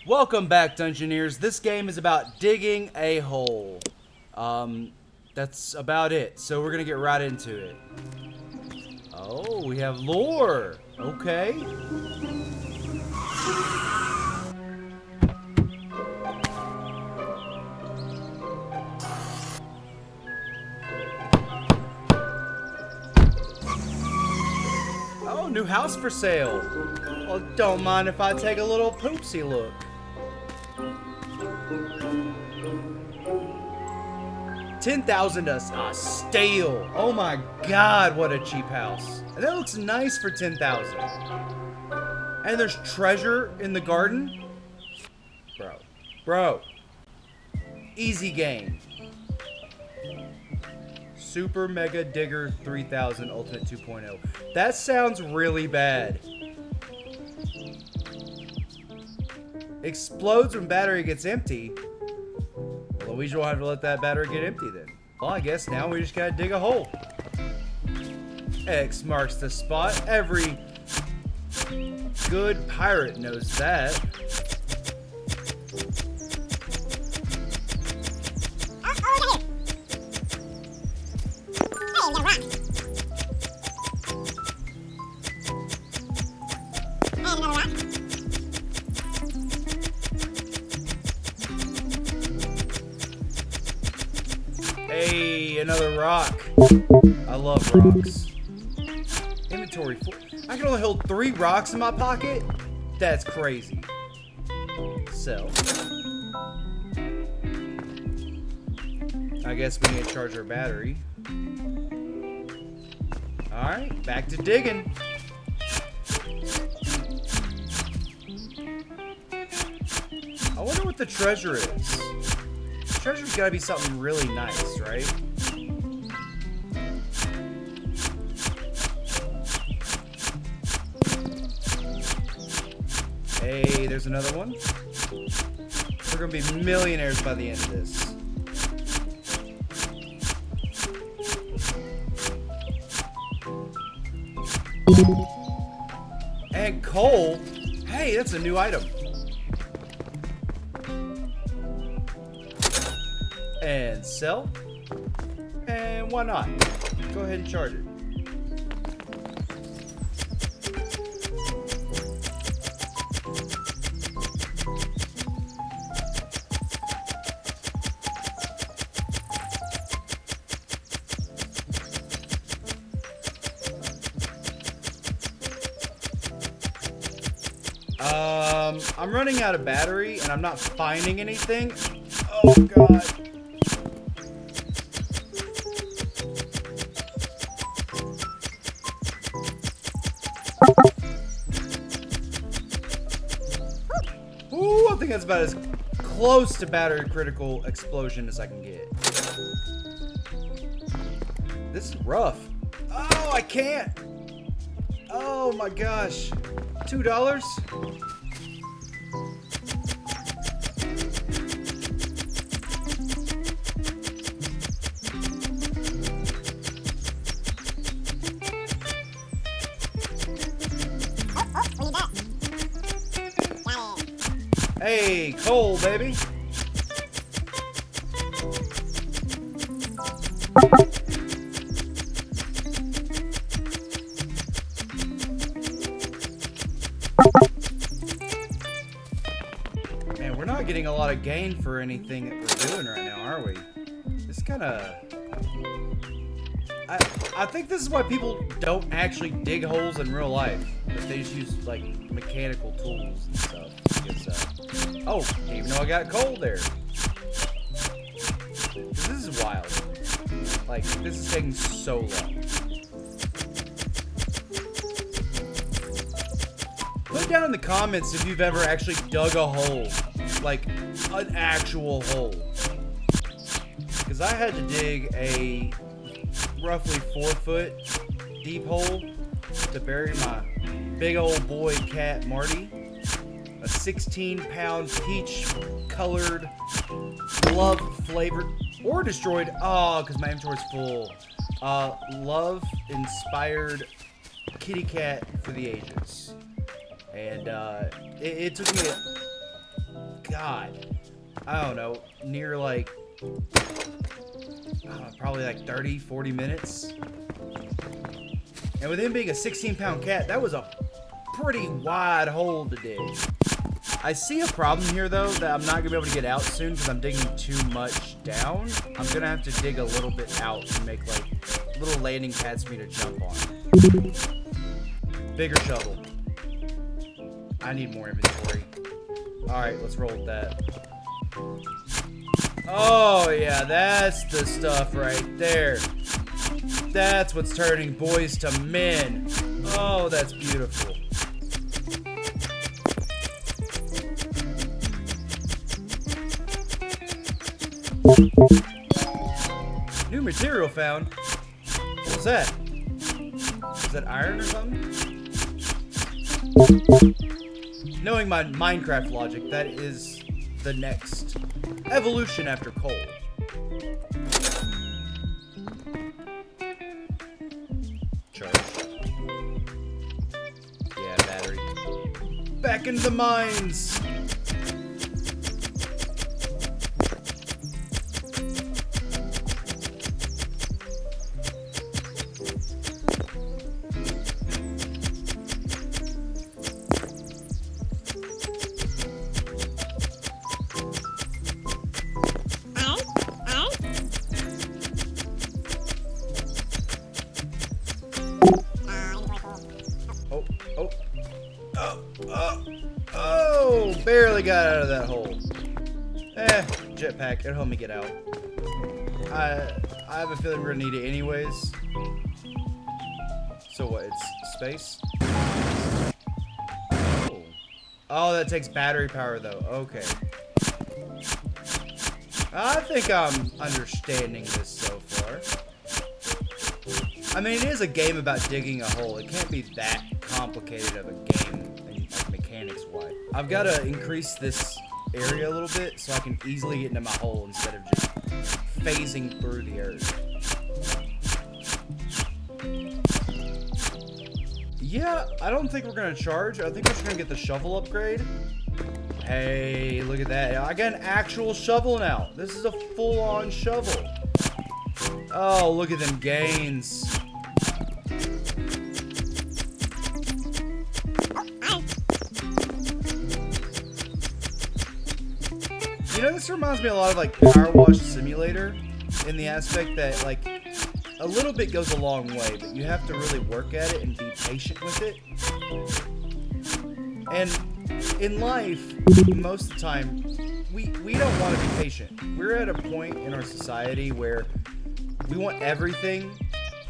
Welcome back, Dungeoneers. This game is about digging a hole. That's about it. So we're gonna get right into it. Oh, we have lore. Okay. Oh, new house for sale. Well, don't mind if I take a little poopsie look. $10,000 a steal. Oh my god, what a cheap house. And that looks nice for $10,000. And there's treasure in the garden. Bro. Easy game. Super Mega Digger 3000 Ultimate 2.0. That sounds really bad. Explodes when battery gets empty. Luigi will have to let that battery get empty then. Well, I guess now we just gotta dig a hole. X marks the spot. Every good pirate knows that. Hey, another rock. I love rocks. Inventory full. I can only hold 3 rocks in my pocket? That's crazy. Sell. I guess we need to charge our battery. Alright, back to digging. I wonder what the treasure is. Treasure's gotta be something really nice, right? Hey, there's another one. We're gonna be millionaires by the end of this. And coal. Hey, that's a new item. And sell. And why not? Go ahead and charge it. I'm running out of battery and I'm not finding anything. Oh god. Ooh, I think that's about as close to battery critical explosion as I can get. This is rough. Oh, I can't. Oh my gosh. $2? Hey, coal, baby. Man, we're not getting a lot of gain for anything that we're doing right now, are we? This kind of... I think this is why people don't actually dig holes in real life. They just use, like, mechanical tools and stuff. Oh, didn't even know I got coal there. This is wild. Like, this is taking so long. Put down in the comments if you've ever actually dug a hole. Like, an actual hole. Because I had to dig a roughly 4-foot deep hole to bury my big old boy cat, Marty. A 16-pound peach-colored, love-flavored, or destroyed. Oh, because my inventory's full. Love-inspired kitty cat for the ages. And it took me God, I don't know, near like, probably like 30, 40 minutes. And with him being a 16-pound cat, that was a pretty wide hole to dig. I see a problem here, though, that I'm not going to be able to get out soon because I'm digging too much down. I'm going to have to dig a little bit out to make, like, little landing pads for me to jump on. Bigger shovel. I need more inventory. Alright, let's roll with that. Oh, yeah, that's the stuff right there. That's what's turning boys to men. Oh, that's beautiful. New material found. What's that? Is that iron or something? Knowing my Minecraft logic, that is the next evolution after coal. Charge. Yeah, battery. Back into the mines! Oh, barely got out of that hole. Jetpack, it'll help me get out. I have a feeling we're gonna need it anyways. So what, it's space? Oh, that takes battery power though, okay. I think I'm understanding this so far. I mean, it is a game about digging a hole. It can't be that complicated of a game, like mechanics-wise. I've got to increase this area a little bit so I can easily get into my hole instead of just phasing through the earth. Yeah, I don't think we're going to charge. I think we're just going to get the shovel upgrade. Hey, look at that. I got an actual shovel now. This is a full-on shovel. Oh, look at them gains. You know, this reminds me a lot of like Power Wash Simulator in the aspect that like a little bit goes a long way, but you have to really work at it and be patient with it. And in life, most of the time, we don't want to be patient. We're at a point in our society where we want everything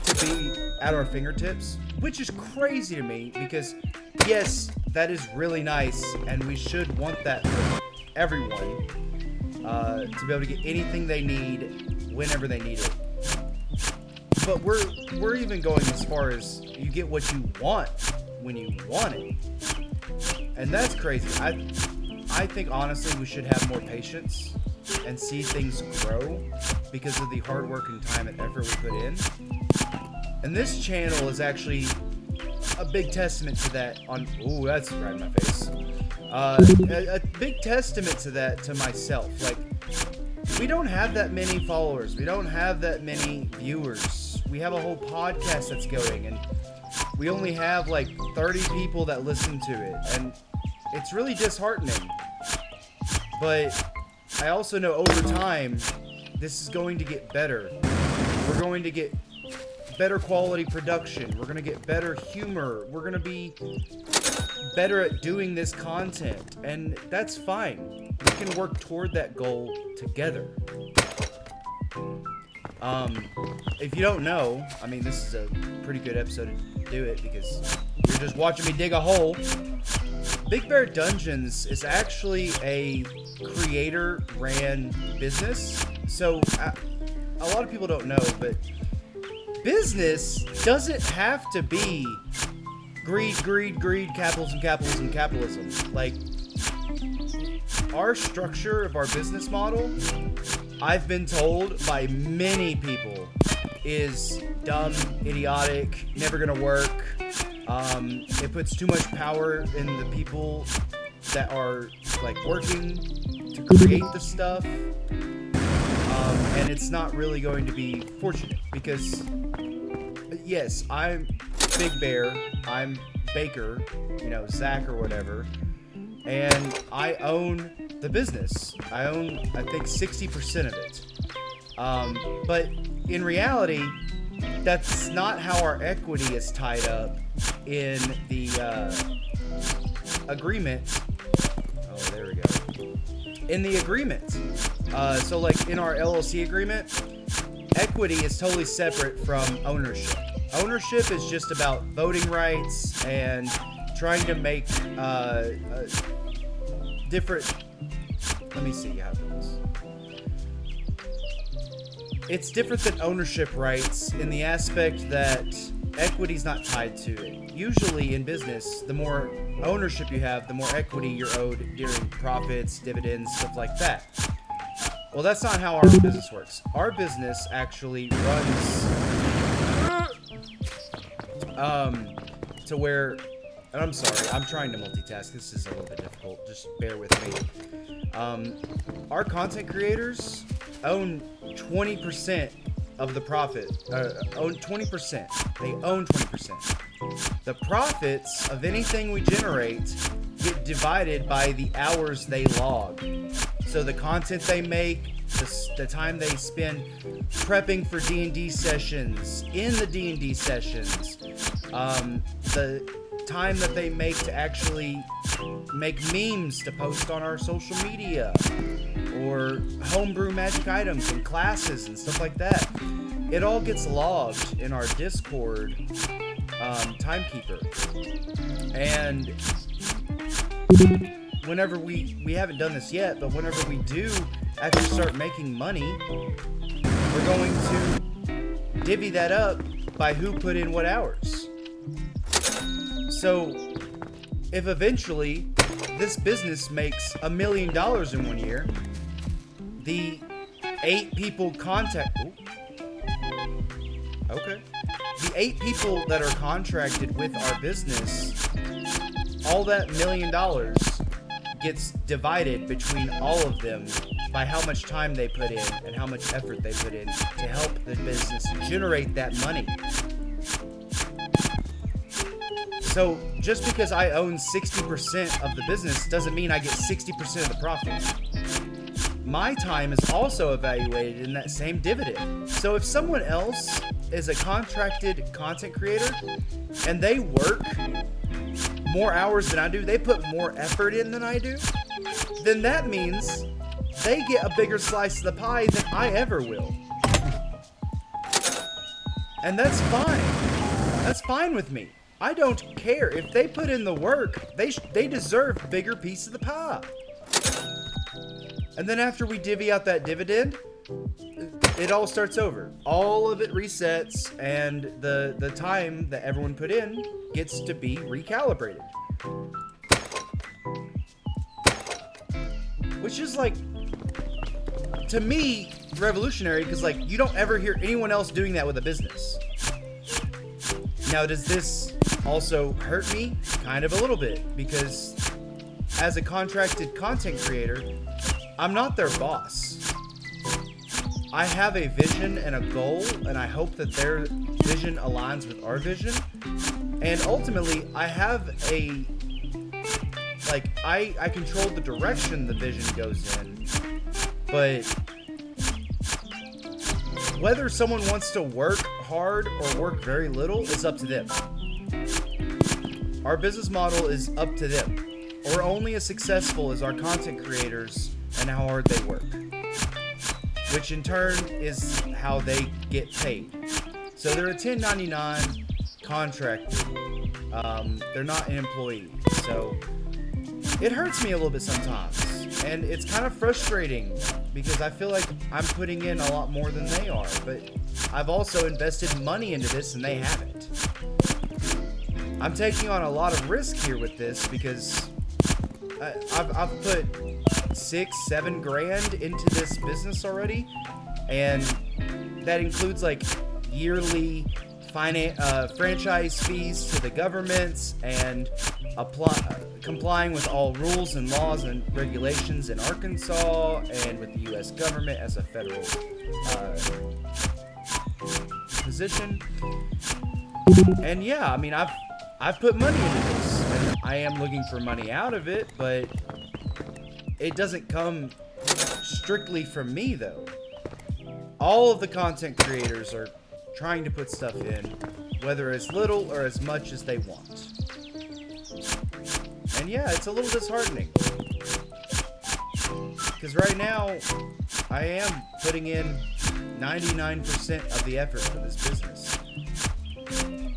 to be at our fingertips, which is crazy to me because, yes, that is really nice, and we should want that for everyone to be able to get anything they need whenever they need it. But we're even going as far as you get what you want when you want it, and that's crazy. I think honestly we should have more patience and see things grow because of the hard work and time and effort we put in. And this channel is actually a big testament to that. Ooh, that's right in my face. A big testament to that to myself. Like, we don't have that many followers. We don't have that many viewers. We have a whole podcast that's going, and we only have like 30 people that listen to it, and it's really disheartening. But I also know over time, this is going to get better. We're going to get better quality production. We're going to get better humor. We're going to be better at doing this content, and that's fine. We can work toward that goal together. If you don't know, I mean, this is a pretty good episode to do it because you're just watching me dig a hole. Big Bear Dungeons is actually a creator-ran business. So, a lot of people don't know, but business doesn't have to be greed, greed, greed, capitalism, capitalism, capitalism. Like, our structure of our business model, I've been told by many people, is dumb, idiotic, never gonna work. It puts too much power in the people that are like working. to create the stuff, and it's not really going to be fortunate because, yes, I'm Big Bear, I'm Baker, Zach or whatever, and I own the business. I own, I think, 60% of it. But in reality, that's not how our equity is tied up in the agreement. Oh, there we go. In the agreement. So like in our LLC agreement, equity is totally separate from ownership. Ownership is just about voting rights and trying to make different... Let me see how it goes. It's different than ownership rights in the aspect that equity's not tied to it. Usually in business, the more ownership you have, the more equity you're owed during profits, dividends, stuff like that. Well, that's not how our business works. Our business actually runs to where, and I'm sorry, I'm trying to multitask. This is a little bit difficult. Just bear with me. Our content creators own 20% of the profit. Own 20%. They own 20%. The profits of anything we generate get divided by the hours they log. So the content they make, the time they spend prepping for D&D sessions, in the D&D sessions, the time that they make to actually make memes to post on our social media, or homebrew magic items and classes and stuff like that. It all gets logged in our Discord timekeeper. And whenever we haven't done this yet, but whenever we do actually start making money, we're going to divvy that up by who put in what hours. So if eventually this business makes $1 million in 1 year, the 8 people the 8 people that are contracted with our business, all that $1 million gets divided between all of them by how much time they put in and how much effort they put in to help the business generate that money. So just because I own 60% of the business doesn't mean I get 60% of the profit. My time is also evaluated in that same dividend. So if someone else is a contracted content creator and they work more hours than I do, they put more effort in than I do, then that means they get a bigger slice of the pie than I ever will. And that's fine. That's fine with me. I don't care. If they put in the work, they deserve a bigger piece of the pie. And then after we divvy out that dividend, it all starts over. All of it resets, and the time that everyone put in gets to be recalibrated. Which is, like, to me, revolutionary, because, like, you don't ever hear anyone else doing that with a business. Now, does this also hurt me? Kind of a little bit, because as a contracted content creator, I'm not their boss. I have a vision and a goal, and I hope that their vision aligns with our vision. And ultimately, I have a, like, I control the direction the vision goes in, but whether someone wants to work hard or work very little is up to them. Our business model is up to them. We're only as successful as our content creators and how hard they work, which in turn is how they get paid. So they're a 1099 contractor. They're not an employee. So it hurts me a little bit sometimes. And it's kind of frustrating because I feel like I'm putting in a lot more than they are. But I've also invested money into this and they haven't. I'm taking on a lot of risk here with this because I've put $6-7 grand into this business already, and that includes like yearly franchise fees to the governments, and complying with all rules and laws and regulations in Arkansas and with the U.S. government as a federal position. And yeah, I mean, I've put money into this, and I am looking for money out of it, but it doesn't come strictly from me, though. All of the content creators are trying to put stuff in, whether as little or as much as they want. And yeah, it's a little disheartening. Because right now, I am putting in 99% of the effort for this business.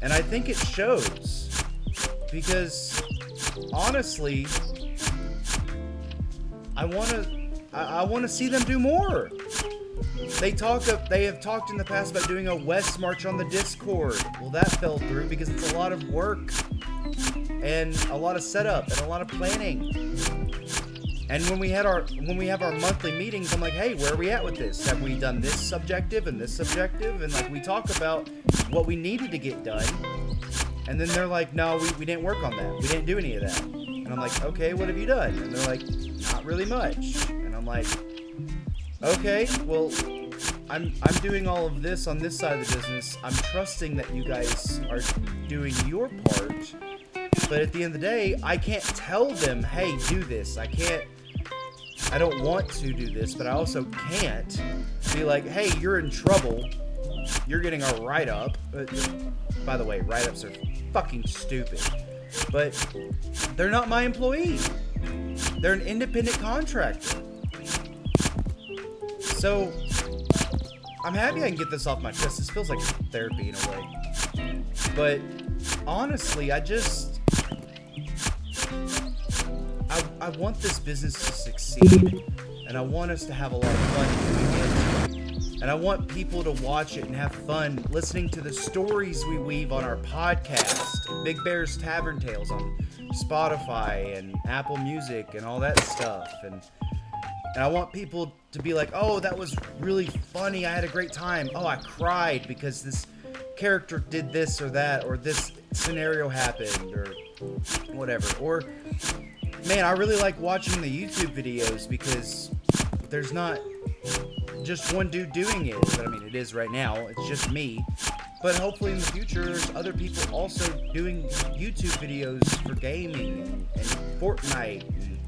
And I think it shows. Because, honestly, I want to see them do more. They have talked in the past about doing a West March on the Discord. Well, that fell through because it's a lot of work and a lot of setup and a lot of planning. And when we have our monthly meetings, I'm like, hey, where are we at with this? Have we done this subjective and this subjective? And like we talk about what we needed to get done. And then they're like, no, we didn't work on that. We didn't do any of that. And I'm like, okay, what have you done? And they're like, not really much. And I'm like, okay, well, I'm doing all of this on this side of the business. I'm trusting that you guys are doing your part. But at the end of the day, I can't tell them, hey, do this. I don't want to do this, but I also can't be like, hey, you're in trouble. You're getting a write-up. By the way, write-ups are fucking stupid. But they're not my employee. They're an independent contractor. So, I'm happy I can get this off my chest. This feels like therapy in a way. But, honestly, I want this business to succeed. And I want us to have a lot of fun doing it. And I want people to watch it and have fun listening to the stories we weave on our podcast. Big Bear's Tavern Tales on Spotify and Apple Music and all that stuff. And I want people to be like, oh, that was really funny. I had a great time. Oh, I cried because this character did this or that, or this scenario happened, or whatever. Or, man, I really like watching the YouTube videos because there's not just one dude doing it. But I mean, it is right now. It's just me. But hopefully in the future, there's other people also doing YouTube videos for gaming and Fortnite and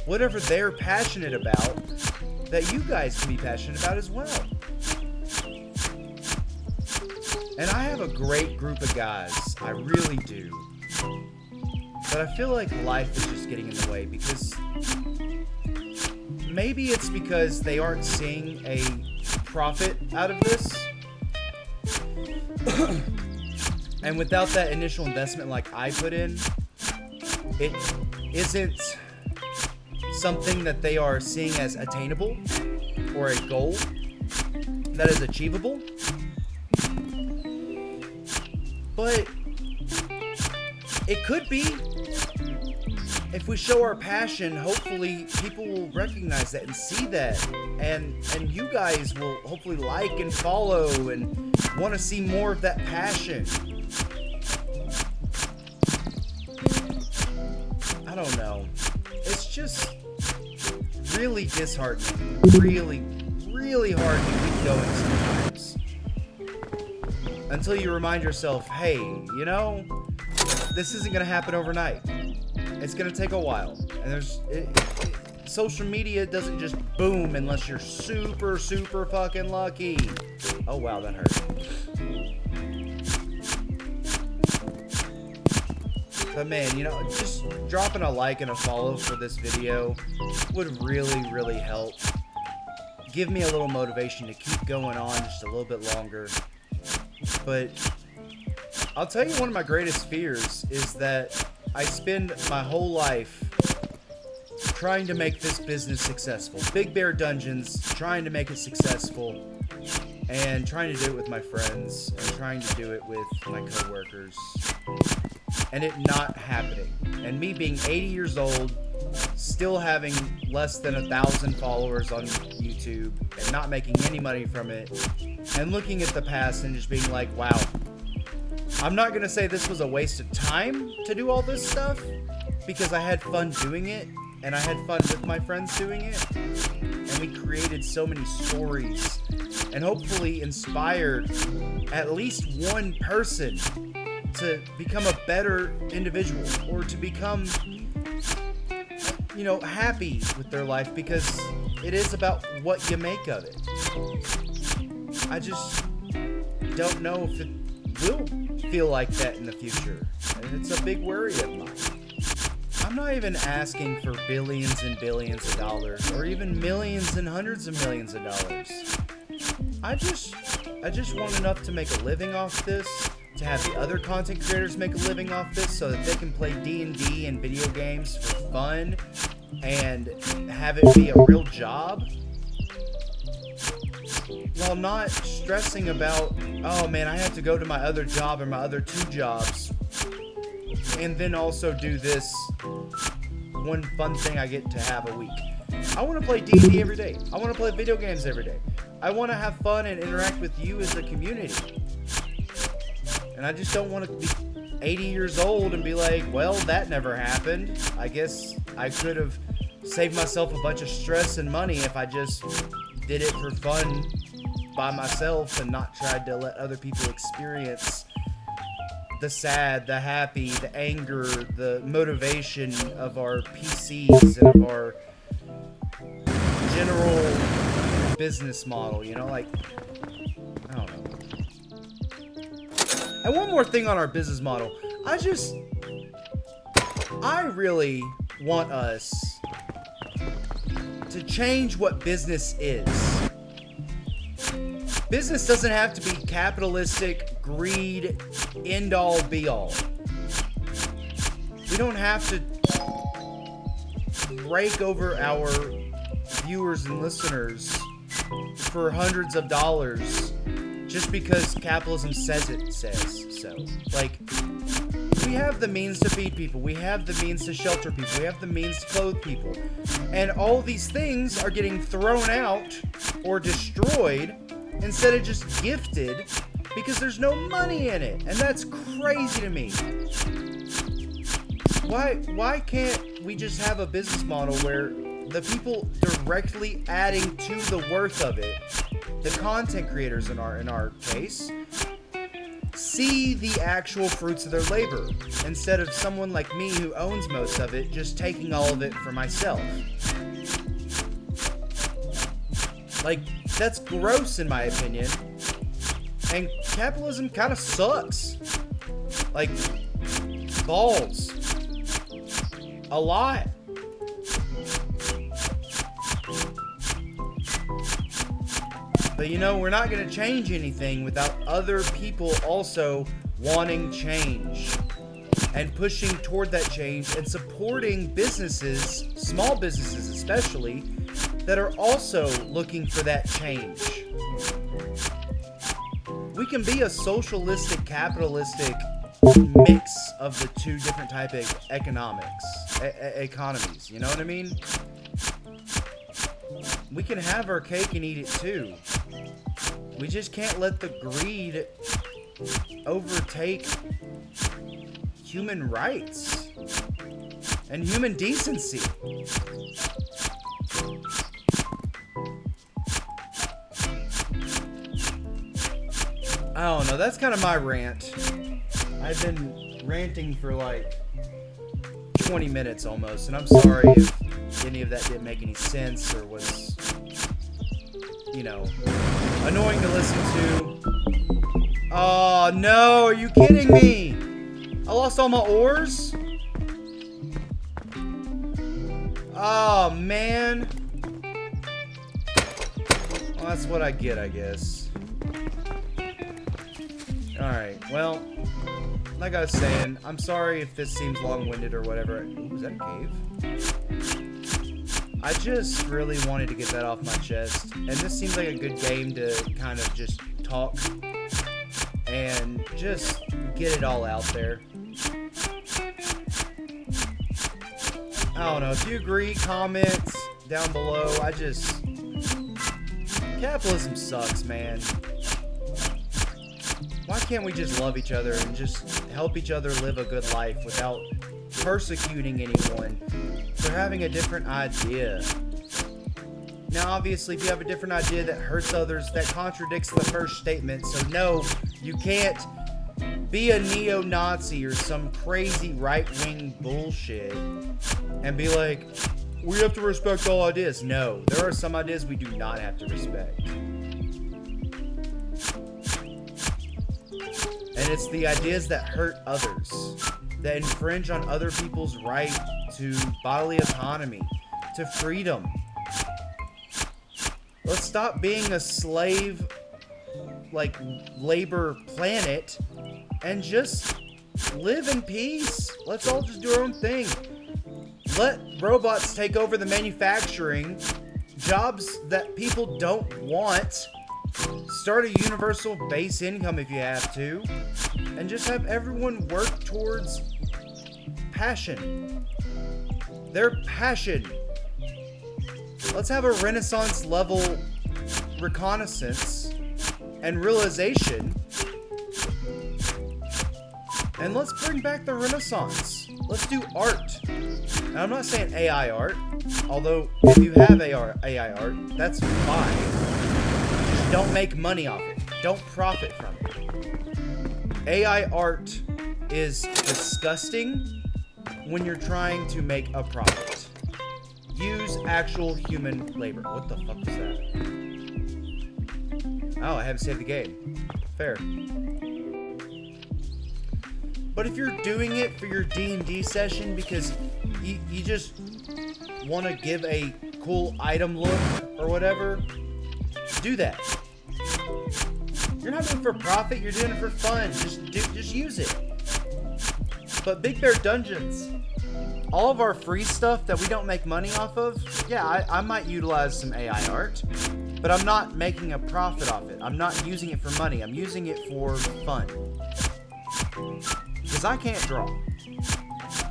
whatever they're passionate about that you guys can be passionate about as well. And I have a great group of guys. I really do. But I feel like life is just getting in the way because maybe it's because they aren't seeing a profit out of this. And without that initial investment like I put in, it isn't something that they are seeing as attainable or a goal that is achievable. But it could be. If we show our passion, hopefully people will recognize that and see that. And you guys will hopefully like and follow and want to see more of that passion. I don't know. It's just really disheartening. Really, really hard to keep going sometimes. Until you remind yourself, hey, you know, this isn't going to happen overnight. It's going to take a while. And social media doesn't just boom unless you're super, super fucking lucky. Oh, wow, that hurt. But man, you know, just dropping a like and a follow for this video would really, really help. Give me a little motivation to keep going on just a little bit longer. But I'll tell you, one of my greatest fears is that I spend my whole life trying to make this business successful. Big Bear Dungeons, trying to make it successful, and trying to do it with my friends, and trying to do it with my coworkers, and it not happening. And me being 80 years old, still having less than 1,000 followers on YouTube, and not making any money from it, and looking at the past and just being like, wow, I'm not going to say this was a waste of time to do all this stuff, because I had fun doing it, and I had fun with my friends doing it, and we created so many stories, and hopefully inspired at least one person to become a better individual, or to become, you know, happy with their life, because it is about what you make of it. I just don't know if it will feel like that in the future, and it's a big worry of mine. I'm not even asking for billions and billions of dollars, or even millions and hundreds of millions of dollars. I just want enough to make a living off this, to have the other content creators make a living off this, so that they can play D&D and video games for fun and have it be a real job, while not stressing about, oh man, I have to go to my other job or my other 2 jobs, and then also do this one fun thing I get to have a week. I want to play D&D every day. I want to play video games every day. I want to have fun and interact with you as a community. And I just don't want to be 80 years old and be like, well, that never happened. I guess I could have saved myself a bunch of stress and money if I just did it for fun by myself and not tried to let other people experience the sad, the happy, the anger, the motivation of our PCs and of our general business model, you know, like, I don't know. And one more thing on our business model. I really want us to change what business is. Business doesn't have to be capitalistic, greed, end-all, be-all. We don't have to rake over our viewers and listeners for hundreds of dollars just because capitalism says so. Like, we have the means to feed people. We have the means to shelter people. We have the means to clothe people. And all these things are getting thrown out or destroyed instead of just gifted because there's no money in it. And that's crazy to me. Why can't we just have a business model where the people directly adding to the worth of it, the content creators in our case, see the actual fruits of their labor, instead of someone like me who owns most of it just taking all of it for myself? Like, that's gross in my opinion. And capitalism kind of sucks. Like, balls. A lot. But you know, we're not going to change anything without other people also wanting change and pushing toward that change and supporting businesses, small businesses especially, that are also looking for that change. We can be a socialistic, capitalistic mix of the two different type of economies, you know what I mean? We can have our cake and eat it too. We just can't let the greed overtake human rights and human decency. I don't know, that's kind of my rant. I've been ranting for like 20 minutes almost, and I'm sorry if any of that didn't make any sense or was, you know, annoying to listen to. Oh no, are you kidding me? I lost all my ores? Oh man. Well, that's what I get, I guess. Alright, well, like I was saying, I'm sorry if this seems long-winded or whatever. Ooh, is that a cave? I just really wanted to get that off my chest, and this seems like a good game to kind of just talk and just get it all out there. I don't know, if you agree, comments down below. Capitalism sucks, man. why can't we just love each other and just help each other live a good life without persecuting anyone for having a different idea? Now, obviously, if you have a different idea that hurts others, that contradicts the first statement. So, no, you can't be a neo-Nazi or some crazy right-wing bullshit and be like, we have to respect all ideas. No, there are some ideas we do not have to respect. And it's the ideas that hurt others, that infringe on other people's right to bodily autonomy, to freedom. Let's stop being a slave, like, labor planet and just live in peace. Let's all just do our own thing. Let robots take over the manufacturing jobs that people don't want. Start a universal base income if you have to. And just have everyone work towards passion. Their passion. Let's have a Renaissance level reconnaissance and realization. And let's bring back the Renaissance. Let's do art. Now, I'm not saying AI art, although if you have AI art, that's fine. Just don't make money off it. Don't profit from it. AI art is disgusting when you're trying to make a profit. Use actual human labor. What the fuck is that? Oh, I haven't saved the game. Fair. But if you're doing it for your D&D session because you just want to give a cool item look or whatever, do that. You're not doing it for profit, you're doing it for fun. Just use it. But Big Bear Dungeons, all of our free stuff that we don't make money off of, yeah, I might utilize some AI art, but I'm not making a profit off it. I'm not using it for money. I'm using it for fun. Because I can't draw.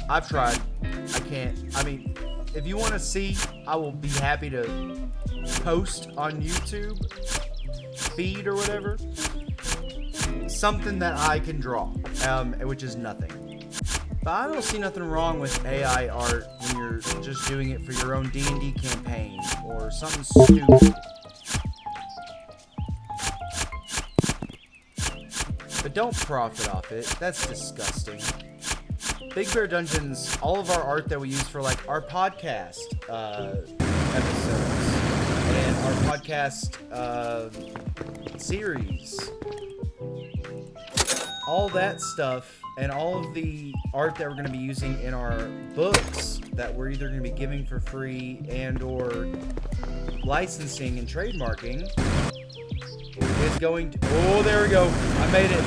I've tried. I can't. I mean, if you want to see, I will be happy to post on YouTube feed or whatever something that I can draw, which is nothing. But I don't see nothing wrong with AI art when you're just doing it for your own D&D campaign or something stupid. But don't profit off it. That's disgusting. Big Bear Dungeons, all of our art that we use for, like, our podcast episodes and our podcast series, all that stuff, and all of the art that we're going to be using in our books that we're either going to be giving for free and or licensing and trademarking is going to... Oh, there we go. I made it.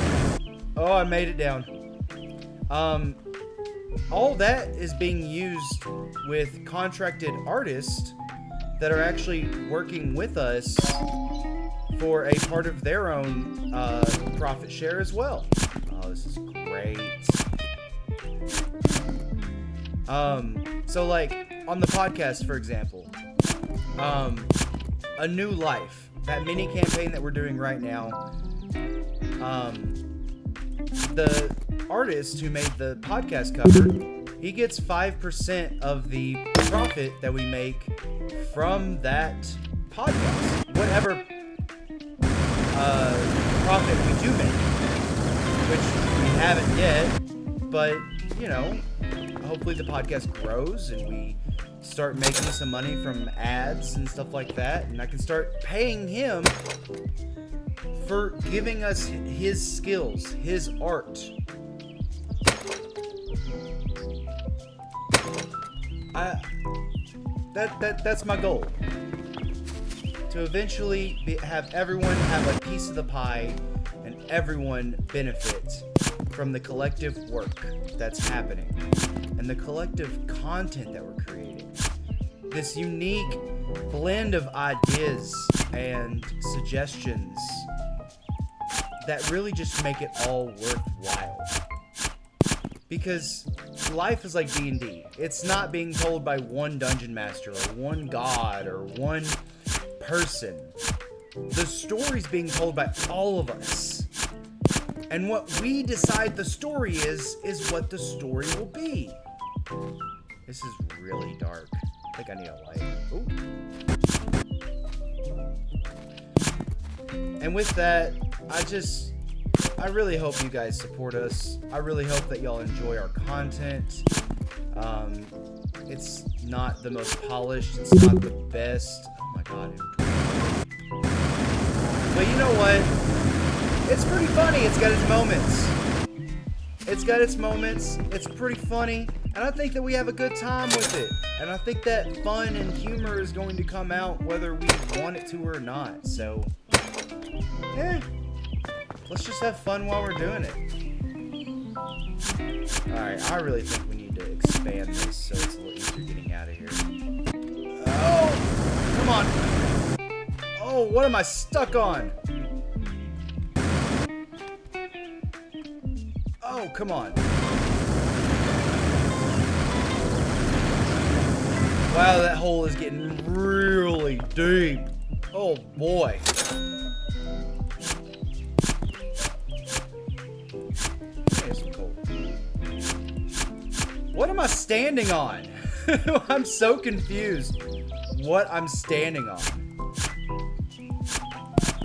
Oh, I made it down. All that is being used with contracted artists that are actually working with us for a part of their own profit share as well. Oh, this is great. So, like, on the podcast, for example, A New Life, that mini campaign that we're doing right now, the artist who made the podcast cover, he gets 5% of the profit that we make from that podcast. Whatever profit we do make, which we haven't yet, but, you know, hopefully the podcast grows and we start making some money from ads and stuff like that, and I can start paying him for giving us his skills, his art. That's my goal. To eventually have everyone have a piece of the pie and everyone benefit from the collective work that's happening and the collective content that we're creating. This unique blend of ideas and suggestions that really just make it all worthwhile. Because life is like D&D. It's not being told by one dungeon master or one god or one person. The story's being told by all of us. And what we decide the story is what the story will be. This is really dark. I think I need a light. Ooh. And with that, I really hope you guys support us. I really hope that y'all enjoy our content. It's not the most polished. It's not the best. Oh my god. But you know what? It's pretty funny. It's got its moments. It's pretty funny. And I think that we have a good time with it. And I think that fun and humor is going to come out whether we want it to or not. So, yeah. Let's just have fun while we're doing it. Alright, I really think we need to expand this so it's a little easier getting out of here. Oh! Come on! Oh, what am I stuck on? Oh, come on. Wow, that hole is getting really deep. Oh, boy. What am I standing on? I'm so confused what I'm standing on.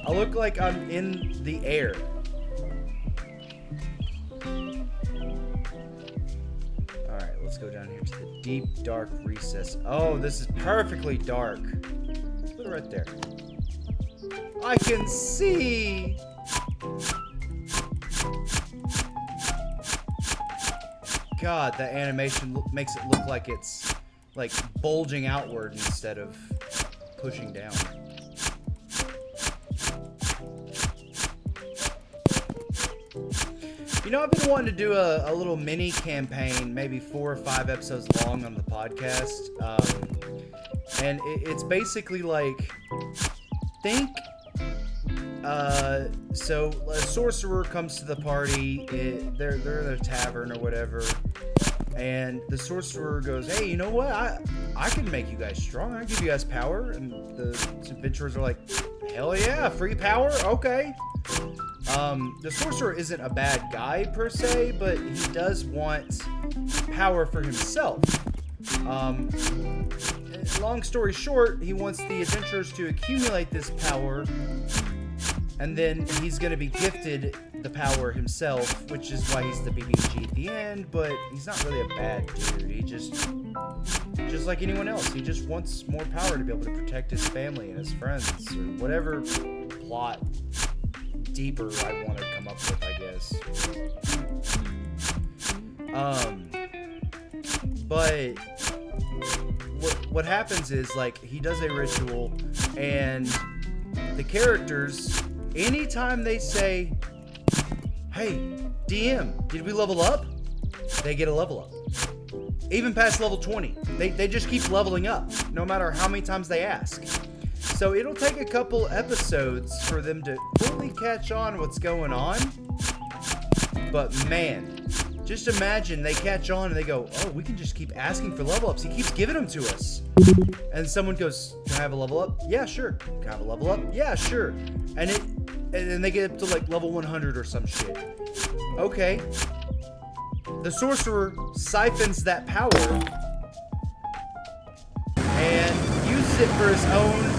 I look like I'm in the air. Alright, let's go down here to the deep, dark recess. Oh, this is perfectly dark. Let's put it right there. I can see! God, that animation makes it look like it's like bulging outward instead of pushing down. You know, I've been wanting to do a little mini campaign, maybe 4 or 5 episodes long on the podcast. And it's basically like, think, so a sorcerer comes to the party, they're in a tavern or whatever, and the sorcerer goes, hey, you know what, I can make you guys strong, I can give you guys power, and the adventurers are like, hell yeah, free power, okay. The sorcerer isn't a bad guy per se, but he does want power for himself. Long story short, he wants the adventurers to accumulate this power, and then he's going to be gifted the power himself, which is why he's the BBG at the end, but he's not really a bad dude. He just like anyone else, he just wants more power to be able to protect his family and his friends, or whatever plot deeper I want to come up with, I guess. But what happens is, like, he does a ritual, and the characters, anytime they say, hey, DM, did we level up? They get a level up. Even past level 20. They just keep leveling up, no matter how many times they ask. So it'll take a couple episodes for them to fully catch on what's going on. But man, just imagine they catch on and they go, oh, we can just keep asking for level ups. He keeps giving them to us. And someone goes, can I have a level up? Yeah, sure. Can I have a level up? Yeah, sure. And then they get up to like level 100 or some shit. Okay. The sorcerer siphons that power and uses it for his own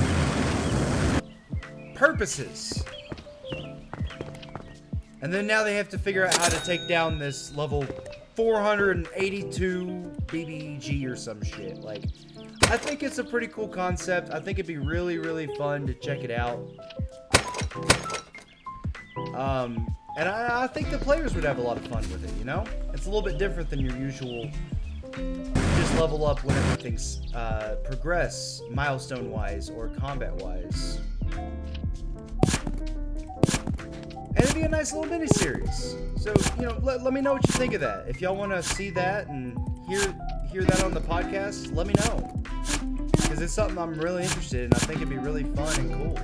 purposes. And then now they have to figure out how to take down this level 482 BBG or some shit. Like, I think it's a pretty cool concept. I think it'd be really, really fun to check it out. And I think the players would have a lot of fun with it, you know? It's a little bit different than your usual just level up whenever things progress milestone-wise or combat-wise. And it'd be a nice little mini-series. So, you know, let me know what you think of that. If y'all want to see that and hear that on the podcast, let me know. Because it's something I'm really interested in. I think it'd be really fun and cool.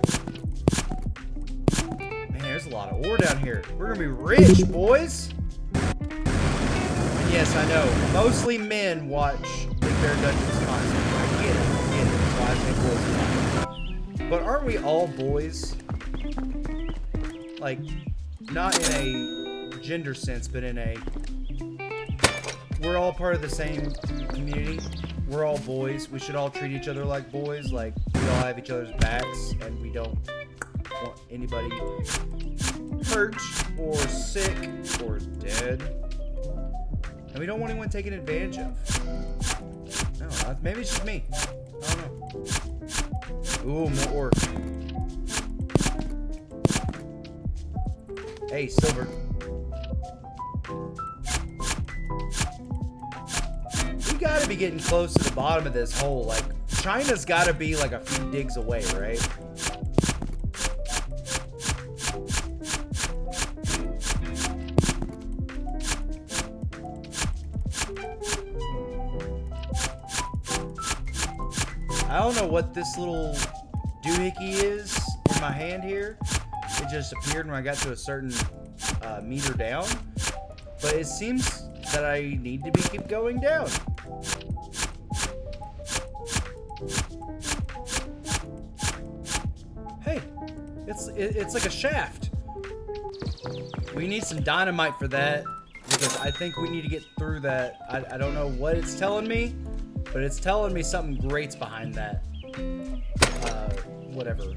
Man, there's a lot of ore down here. We're going to be rich, boys. And yes, I know. Mostly men watch Big Bear Dungeons content. I get it. That's why I say boys. But aren't we all boys? Like, not in a gender sense, but in a we're all part of the same community. We're all boys. We should all treat each other like boys. Like, we all have each other's backs, and we don't want anybody hurt or sick or dead. And we don't want anyone taken advantage of. I don't know. Maybe it's just me. I don't know. Ooh, more orc. Hey, silver. We gotta be getting close to the bottom of this hole. Like, China's gotta be like a few digs away, right? I don't know what this little doohickey is in my hand here. It just appeared when I got to a certain meter down. But it seems that I need to keep going down. Hey, it's like a shaft. We need some dynamite for that, because I think we need to get through that. I don't know what it's telling me, but it's telling me something great's behind that. Whatever.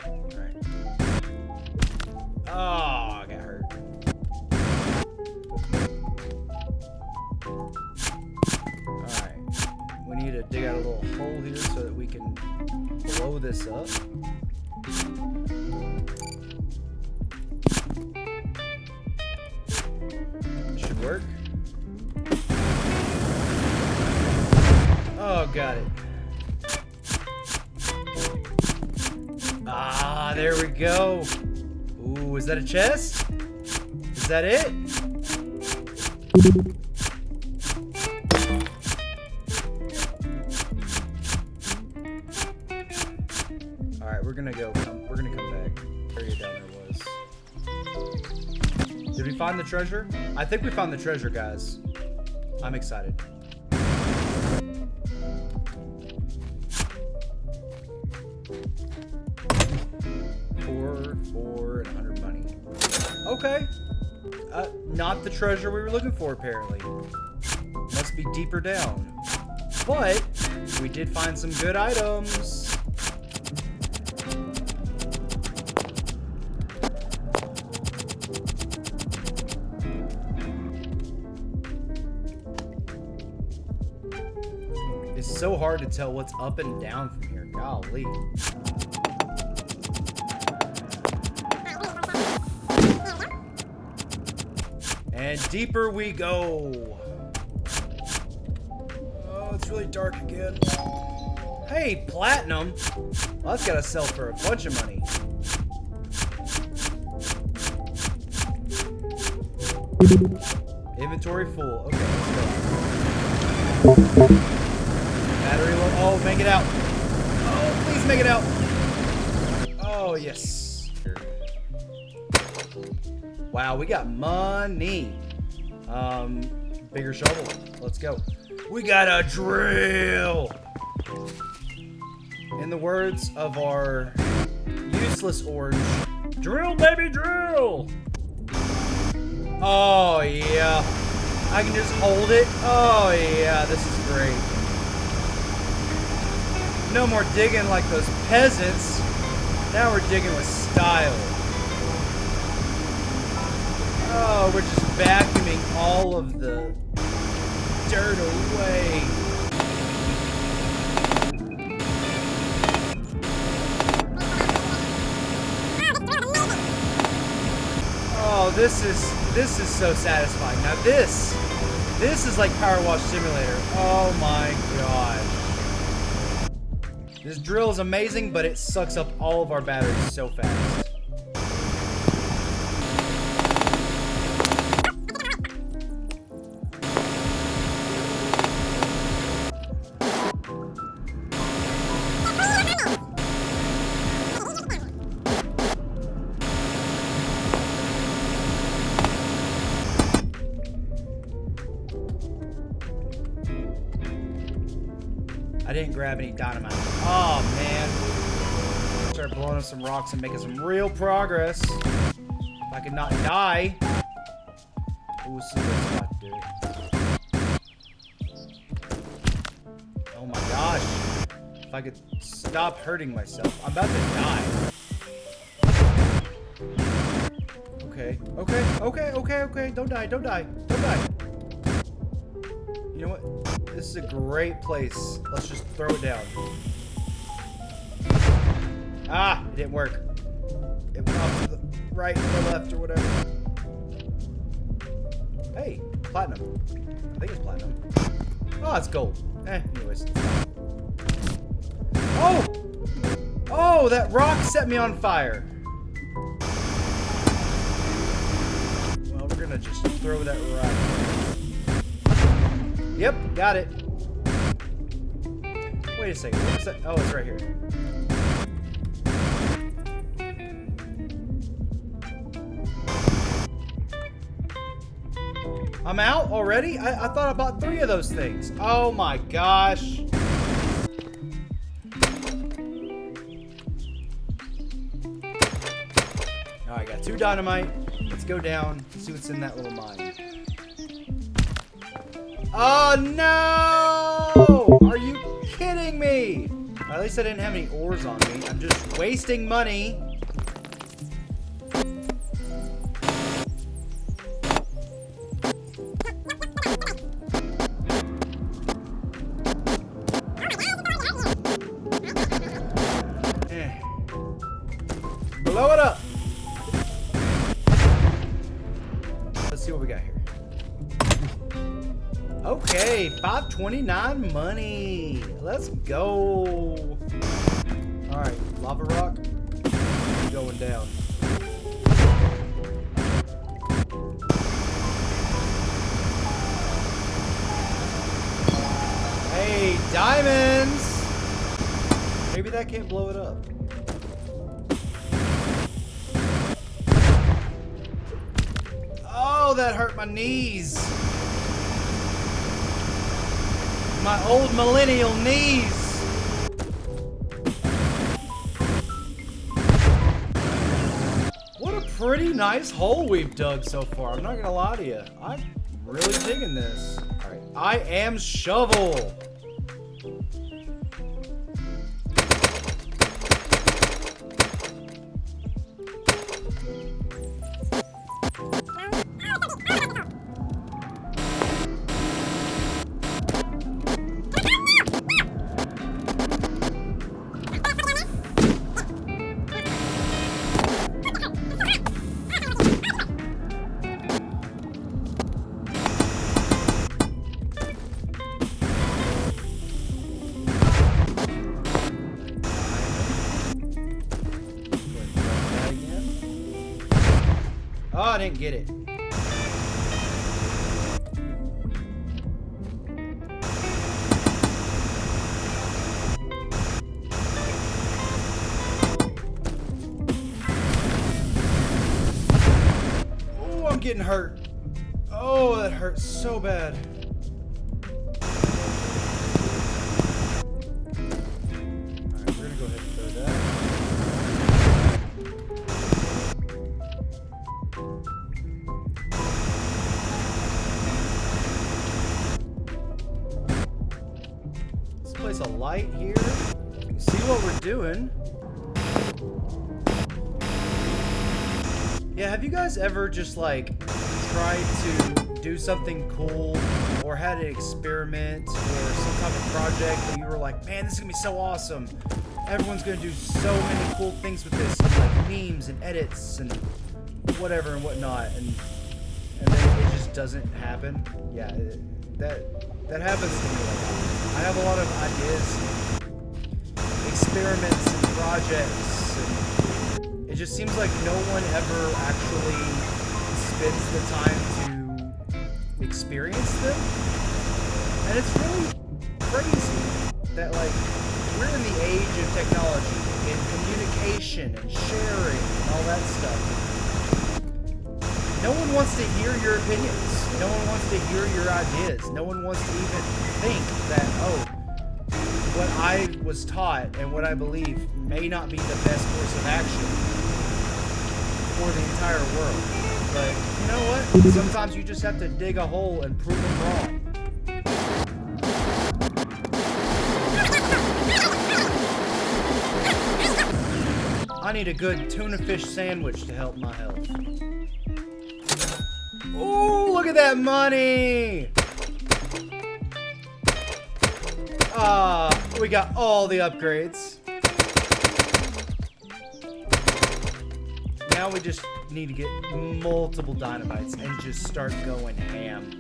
Alright. Oh, I got hurt. Alright. We need to dig out a little hole here so that we can blow this up. Should work. Oh, got it. Ah, there we go. Ooh, is that a chest? Is that it? All right, we're gonna come back. Area down there was. Did we find the treasure? I think we found the treasure, guys. I'm excited. 4, and 100 money. Okay. Not the treasure we were looking for, apparently. Must be deeper down. But we did find some good items. It's so hard to tell what's up and down from here. Golly. And deeper we go. Oh, it's really dark again. Hey, platinum. Well, that's gotta sell for a bunch of money. Inventory full. Okay, let's go. Battery low. Oh, make it out. Oh, please make it out. Oh, yes. Wow, we got money. Bigger shovel. Let's go. We got a drill. In the words of our useless orange, drill, baby, drill. Oh, yeah. I can just hold it. Oh, yeah, this is great. No more digging like those peasants. Now we're digging with style. Oh, we're just vacuuming all of the dirt away. Oh, this is so satisfying. Now this is like Power Wash Simulator. Oh my gosh. This drill is amazing, but it sucks up all of our batteries so fast. I didn't grab any dynamite. Oh, man. Start blowing up some rocks and making some real progress. If I could not die. Ooh, see what's about to do. Oh my gosh. If I could stop hurting myself. I'm about to die. Okay. Okay. Okay. Okay. Okay. Don't die. Don't die. Don't die. You know what? This is a great place. Let's just throw it down. Ah! It didn't work. It went off to the right or left or whatever. Hey, platinum. I think it's platinum. Oh, it's gold. Anyways. Oh! Oh, that rock set me on fire. Well, we're gonna just throw that rock. Yep, got it. Wait a second. What was that? Oh, it's right here. I'm out already? I thought I bought 3 of those things. Oh my gosh. Alright, got 2 dynamite. Let's go down, see what's in that little mine. Oh no! Are you kidding me? At least I didn't have any ores on me. I'm just wasting money. Blow it up. Let's see what we got here. Okay, 529 money. Let's go. All right, lava rock going down. Hey, diamonds. Maybe that can't blow it up. Oh, that hurt my knees. My old millennial knees. What a pretty nice hole we've dug so far. I'm not gonna lie to you. I'm really digging this. All right, I am shovel. Oh, I didn't get it. Oh, I'm getting hurt. Oh, that hurts so bad. Alright, we're gonna go ahead and throw that. Place a light here. You can see what we're doing. Yeah, have you guys ever just like tried to do something cool or had an experiment or some type of project that you were like, man, this is gonna be so awesome. Everyone's gonna do so many cool things with this, like memes and edits and whatever and whatnot, and then it just doesn't happen. Yeah, that happens to me a lot. I have a lot of ideas, experiments, and projects, and it just seems like no one ever actually spends the time to experience them. And it's really crazy that, like, we're in the age of technology and communication and sharing and all that stuff. No one wants to hear your opinions. No one wants to hear your ideas. No one wants to even think that, oh, what I was taught and what I believe may not be the best course of action. for the entire world. But you know what? Sometimes you just have to dig a hole and prove them wrong. I need a good tuna fish sandwich to help my health. Oh, look at that money! We got all the upgrades. Now we just need to get multiple dynamites and just start going ham.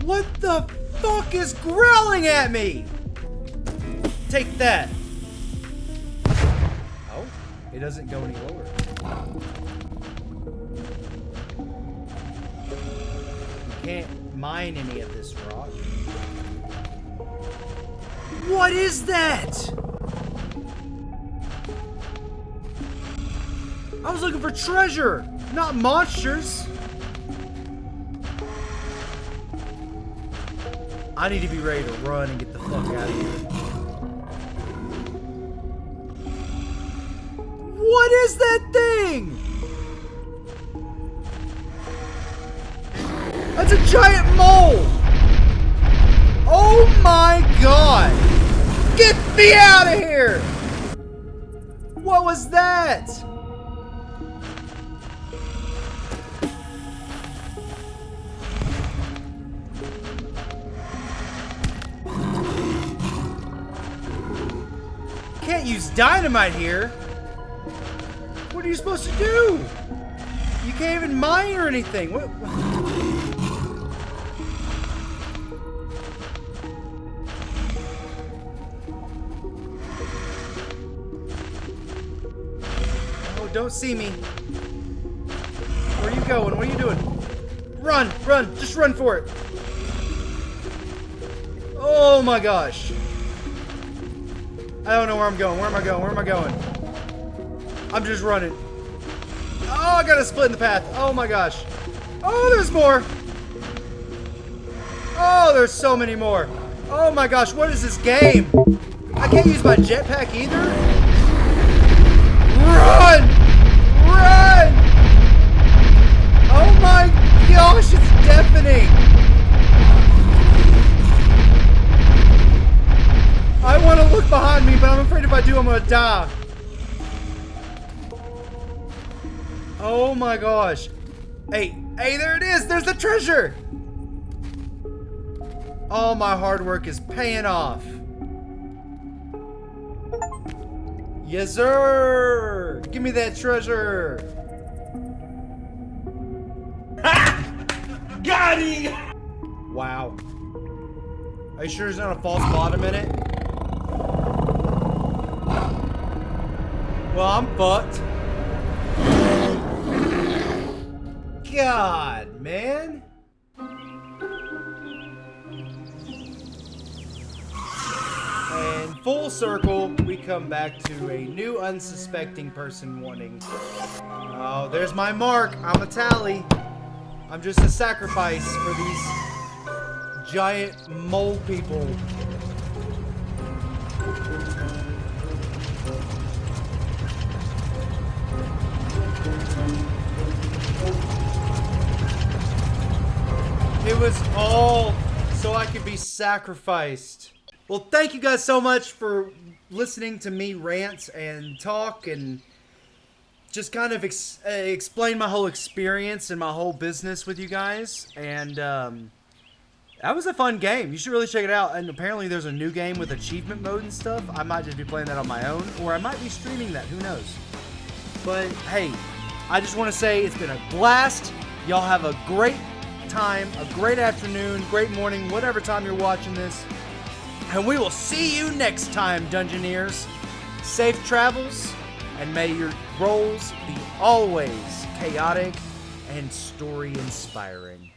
What the fuck is growling at me? Take that. Oh, it doesn't go any lower. You can't mine any of this rock. What is that? I was looking for treasure, not monsters. I need to be ready to run and get the fuck out of here. What is that thing? That's a giant mole! Oh my god! Get me out of here! What was that? Can't use dynamite here. What are you supposed to do? You can't even mine or anything. What? Oh, don't see me. Where are you going? What are you doing? Run, run, just run for it. Oh my gosh. I don't know where I'm going. Where am I going? Where am I going? I'm just running. Oh, I gotta split in the path. Oh my gosh. Oh, there's more. Oh, there's so many more. Oh my gosh, what is this game? I can't use my jetpack either. Run! Run! Oh my gosh, it's deafening. I want to look behind me, but I'm afraid if I do, I'm going to die. Oh my gosh. Hey, there it is. There's the treasure. All my hard work is paying off. Yes, sir. Give me that treasure. Ha! Got him! Wow. Are you sure there's not a false bottom in it? Well, I'm fucked. God, man. And full circle, we come back to a new unsuspecting person wanting. Oh, there's my mark. I'm a tally. I'm just a sacrifice for these giant mole people. It was all so I could be sacrificed. Well, thank you guys so much for listening to me rant and talk and just kind of explain my whole experience and my whole business with you guys. And that was a fun game. You should really check it out. And apparently there's a new game with achievement mode and stuff. I might just be playing that on my own, or I might be streaming that. Who knows? But hey, I just want to say it's been a blast. Y'all have a great time, a great afternoon, great morning, whatever time you're watching this. And we will see you next time, Dungeoneers. Safe travels, and may your rolls be always chaotic and story-inspiring.